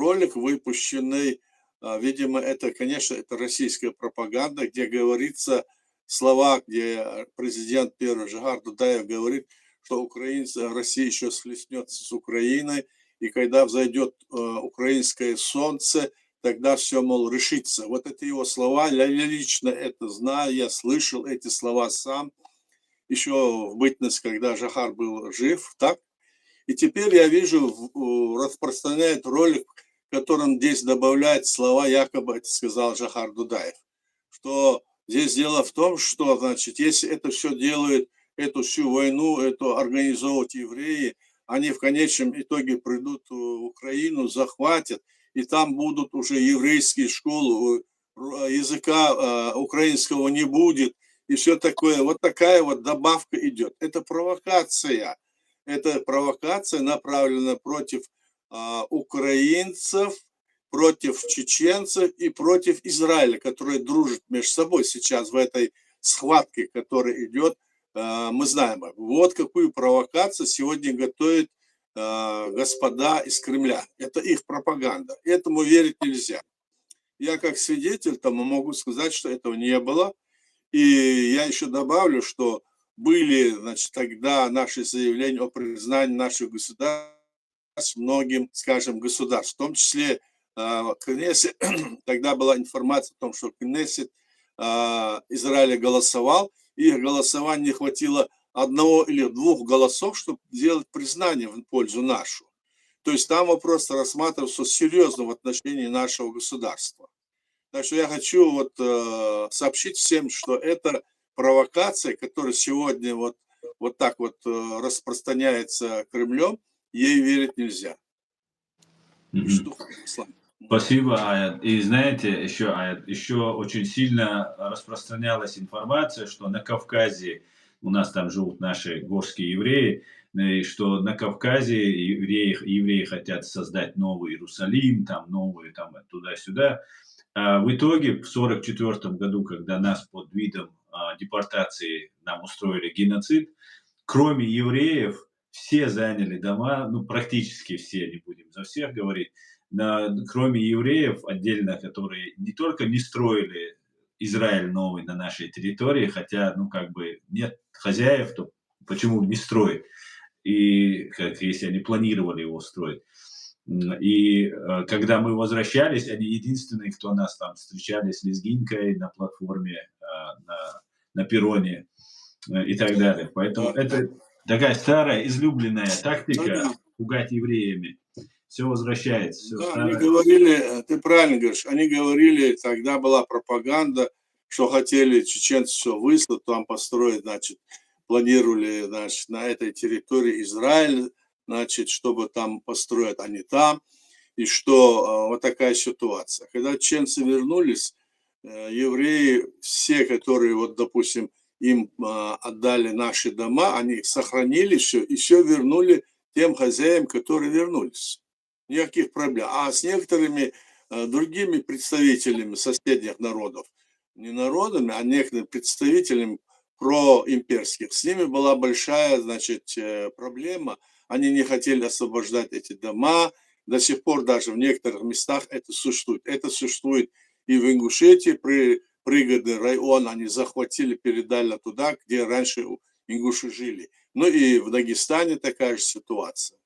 ролик выпущенный, видимо, это, конечно, это российская пропаганда, где говорится слова, где президент первый Жахар Дудаев говорит, что украинцы, Россия еще схлестнется с Украиной, и когда взойдет украинское солнце, тогда все, мол, решится. Вот это его слова, я лично это знаю, я слышал эти слова сам, еще в бытность, когда Жахар был жив, так? И теперь я вижу, распространяет ролик, в котором здесь добавляет слова, якобы это сказал Жахар Дудаев. Что здесь дело в том, что, значит, если это все делают, эту всю войну, это организовывают евреи, они в конечном итоге придут в Украину, захватят, и там будут уже еврейские школы, языка украинского не будет, и все такое. Вот такая вот добавка идет. Это провокация. Это провокация направлена против украинцев, против чеченцев и против Израиля, которые дружат между собой сейчас в этой схватке, которая идет. Мы знаем, вот какую провокацию сегодня готовят господа из Кремля. Это их пропаганда. Этому верить нельзя. Я как свидетель тому могу сказать, что этого не было. И я еще добавлю, что были, значит, тогда наши заявления о признании наших государств многим, скажем, государств, в том числе Кнессет. Тогда была информация о том, что Кнессет Израиля голосовал, и их голосования не хватило одного или двух голосов, чтобы сделать признание в пользу нашу. То есть там вопрос рассматривался серьезно в отношении нашего государства. Так что я хочу вот сообщить всем, что это провокация, которая сегодня вот так вот распространяется Кремлем, ей верить нельзя. Спасибо, Аят. И знаете, еще очень сильно распространялась информация, что на Кавказе, у нас там живут наши горские евреи, и что на Кавказе евреи хотят создать новый Иерусалим, там новые, там туда-сюда. А в итоге в 1944 году, когда нас под видом депортации нам устроили геноцид, кроме евреев, все заняли дома, ну практически все, не будем за всех говорить, кроме евреев отдельно, которые не только не строили Израиль новый на нашей территории, хотя, ну как бы нет хозяев, то почему не строить? И если они планировали его строить. И когда мы возвращались, они единственные, кто нас там встречали с лезгинкой на платформе, на перроне и так далее. Поэтому это такая старая, излюбленная тактика пугать евреями. Все возвращается. Все да, они говорили, ты правильно говоришь, они говорили, тогда была пропаганда, что хотели чеченцы все выслать, там построить, значит, планировали, значит, на этой территории Израиль, значит, чтобы там построить, а не там, и что вот такая ситуация. Когда чеченцы вернулись, евреи, все, которые, вот, допустим, им отдали наши дома, они сохранили все, и все вернули тем хозяям, которые вернулись. Никаких проблем. А с некоторыми другими представителями соседних народов, не народами, а некоторыми представителями проимперских, с ними была большая, значит, проблема. Они не хотели освобождать эти дома. До сих пор даже в некоторых местах это существует. Это существует и в Ингушетии, пригородный район они захватили, передали туда, где раньше ингуши жили. Ну и в Дагестане такая же ситуация.